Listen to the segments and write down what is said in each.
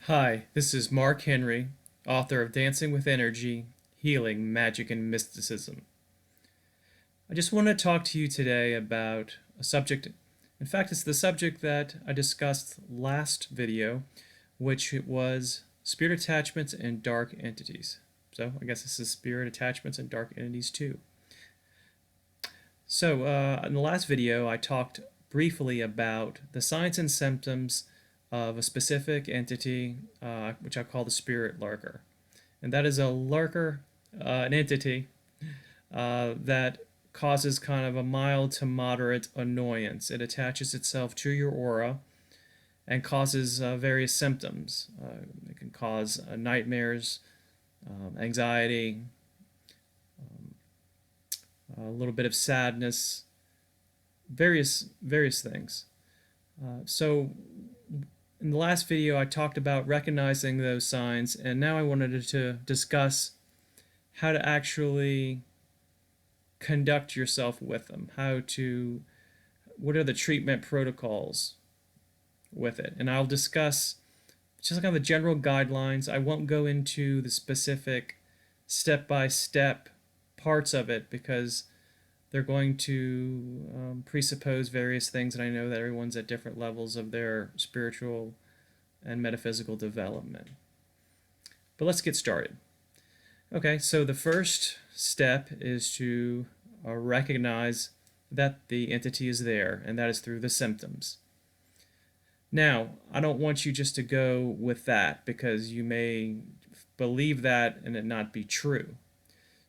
Hi, this is Mark Henry, author of Dancing with Energy, Healing, Magic, and Mysticism. I just want to talk to you today about a subject. In fact, it's the subject that I discussed last video, which was spirit attachments and dark entities. So I guess this is spirit attachments and dark entities too. So in the last video, I talked briefly about the signs and symptoms of a specific entity, which I call the spirit lurker. And that is a lurker, an entity that causes kind of a mild to moderate annoyance. It attaches itself to your aura and causes various symptoms. It can cause nightmares, anxiety, a little bit of sadness, various things. So in the last video, I talked about recognizing those signs, and now I wanted to discuss how to actually conduct yourself with them, what are the treatment protocols with it. And I'll discuss just kind of the general guidelines. I won't go into the specific step-by-step parts of it because they're going to presuppose various things, and I know that everyone's at different levels of their spiritual and metaphysical development. But let's get started. Okay, so the first step is to recognize that the entity is there, and that is through the symptoms. Now, I don't want you just to go with that because you may believe that and it not be true.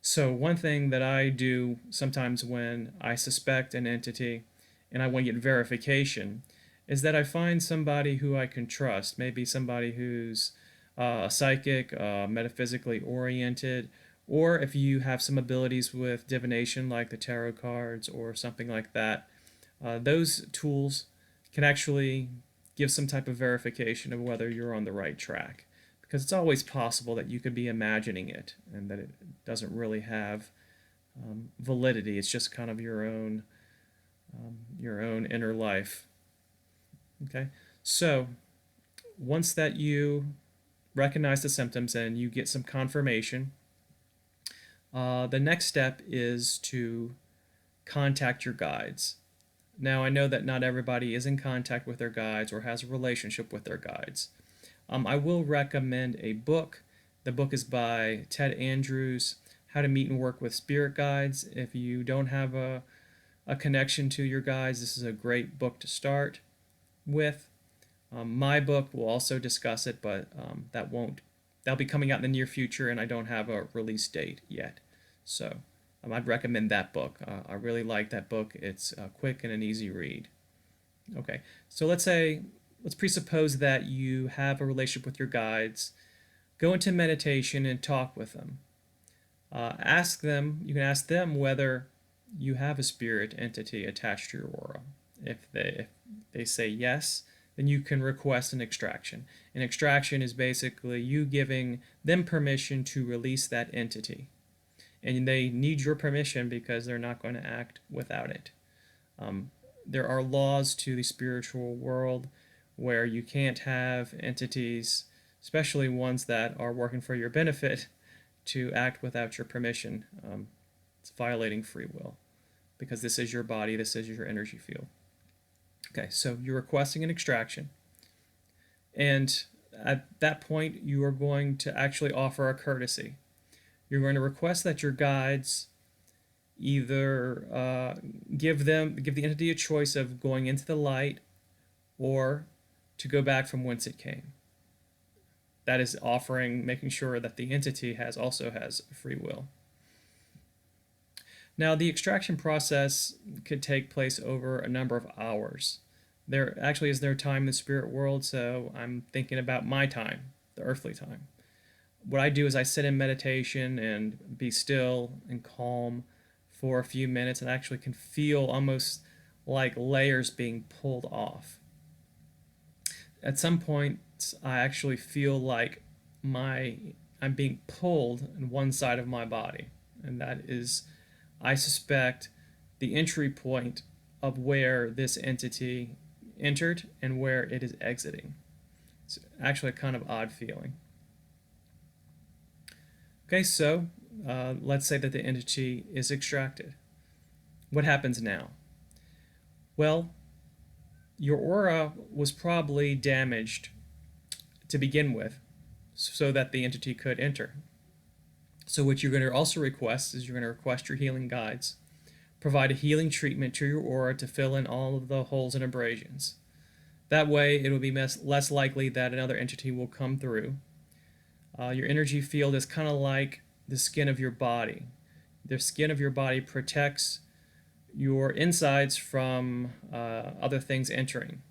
So one thing that I do sometimes when I suspect an entity and I want to get verification is that I find somebody who I can trust, maybe somebody who's a psychic, metaphysically oriented, or if you have some abilities with divination like the tarot cards or something like that, those tools can actually give some type of verification of whether you're on the right track. Because it's always possible that you could be imagining it and that it doesn't really have validity. It's just kind of your own inner life. Okay, so once that you recognize the symptoms and you get some confirmation, the next step is to contact your guides. Now, I know that not everybody is in contact with their guides or has a relationship with their guides. I will recommend a book. The book is by Ted Andrews, How to Meet and Work with Spirit Guides. If you don't have a connection to your guides, this is a great book to start with. My book will also discuss it, but that'll be coming out in the near future, and I don't have a release date yet. So I'd recommend that book. I really like that book. It's quick and an easy read. Okay, so let's presuppose that you have a relationship with your guides. Go into meditation and talk with them. You can ask them whether you have a spirit entity attached to your aura. If they say yes, then you can request an extraction. An extraction is basically you giving them permission to release that entity. And they need your permission because they're not going to act without it. There are laws to the spiritual world where you can't have entities, especially ones that are working for your benefit, to act without your permission. It's violating free will because this is your body, this is your energy field. Okay, so you're requesting an extraction, and at that point, you are going to actually offer a courtesy. You're going to request that your guides either give the entity a choice of going into the light or to go back from whence it came. That is making sure that the entity also has free will. Now, the extraction process could take place over a number of hours. There actually is no time in the spirit world, so I'm thinking about my time, the earthly time. What I do is I sit in meditation and be still and calm for a few minutes and actually can feel almost like layers being pulled off. At some point, I actually feel like I'm being pulled in one side of my body, and that is, I suspect, the entry point of where this entity entered and where it is exiting. It's actually a kind of odd feeling. Okay, so let's say that the entity is extracted. What happens now? Well, your aura was probably damaged to begin with so that the entity could enter. So what you're going to also request is you're going to request your healing guides. Provide a healing treatment to your aura to fill in all of the holes and abrasions. That way it will be less likely that another entity will come through. Your energy field is kind of like the skin of your body. The skin of your body protects your insides from other things entering.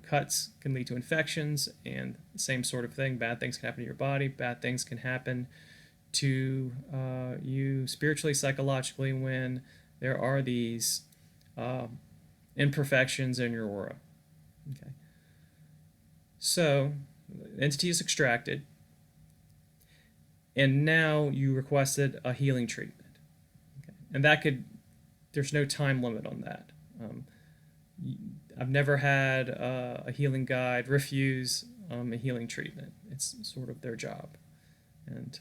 Cuts can lead to infections, and the same sort of thing. Bad things can happen to your body. Bad things can happen to you spiritually, psychologically, when there are these imperfections in your aura. Okay. So, the entity is extracted, and now you requested a healing treatment. Okay. And there's no time limit on that. I've never had a healing guide refuse a healing treatment. It's sort of their job, and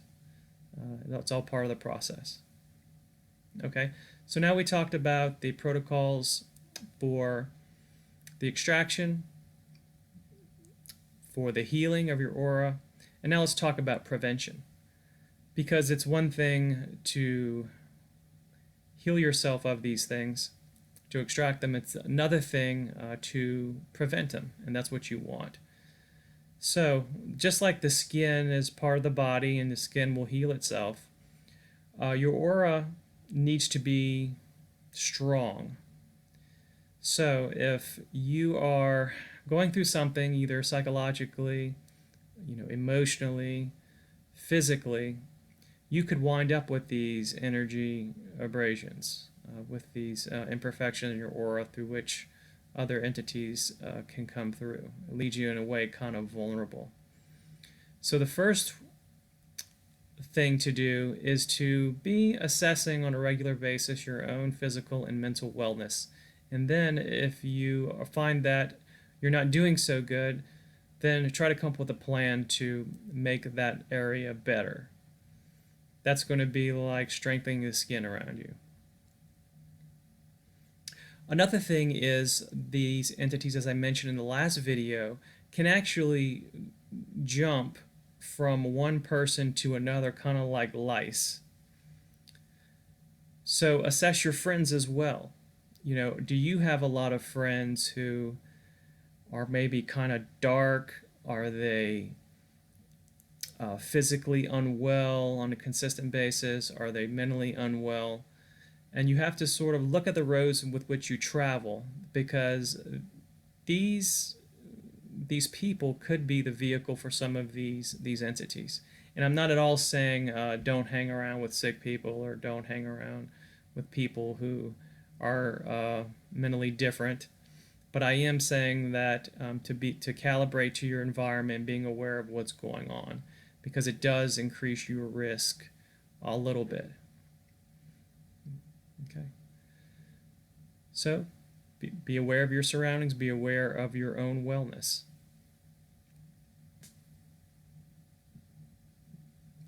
that's all part of the process. Okay, so now we talked about the protocols for the extraction, for the healing of your aura, and now let's talk about prevention, because it's one thing to heal yourself of these things, to extract them. It's another thing to prevent them, and that's what you want. So just like the skin is part of the body and the skin will heal itself, your aura needs to be strong. So if you are going through something, either psychologically, emotionally, physically, you could wind up with these energy abrasions, with these imperfections in your aura through which other entities can come through. It leaves you in a way kind of vulnerable. So the first thing to do is to be assessing on a regular basis your own physical and mental wellness. And then if you find that you're not doing so good, then try to come up with a plan to make that area better. That's going to be like strengthening the skin around you. Another thing is these entities, as I mentioned in the last video, can actually jump from one person to another, kind of like lice. So assess your friends as well. Do you have a lot of friends who are maybe kind of dark? Are they physically unwell on a consistent basis? Are they mentally unwell? And you have to sort of look at the roads with which you travel, because these people could be the vehicle for some of these entities. And I'm not at all saying don't hang around with sick people, or don't hang around with people who are mentally different. But I am saying that to calibrate to your environment, being aware of what's going on, because it does increase your risk a little bit. Okay. So be aware of your surroundings, be aware of your own wellness.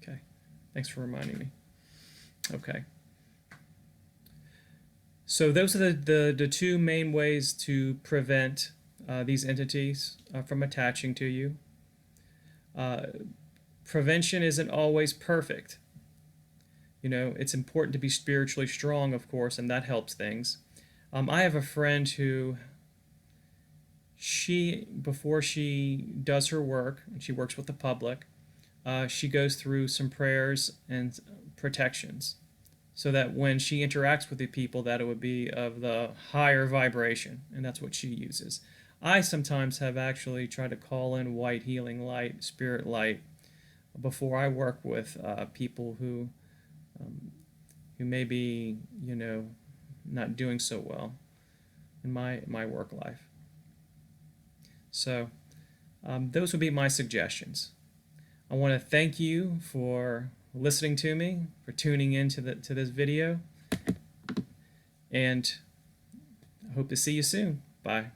Okay. Thanks for reminding me. Okay. So those are the two main ways to prevent these entities from attaching to you. Prevention isn't always perfect. It's important to be spiritually strong, of course, and that helps things. I have a friend who, before she does her work, and she works with the public, she goes through some prayers and protections, so that when she interacts with the people, that it would be of the higher vibration, and that's what she uses. I sometimes have actually tried to call in white healing light, spirit light, before I work with people who may be, not doing so well in my work life. So those would be my suggestions. I want to thank you for listening to me, for tuning in to this video, and I hope to see you soon. Bye.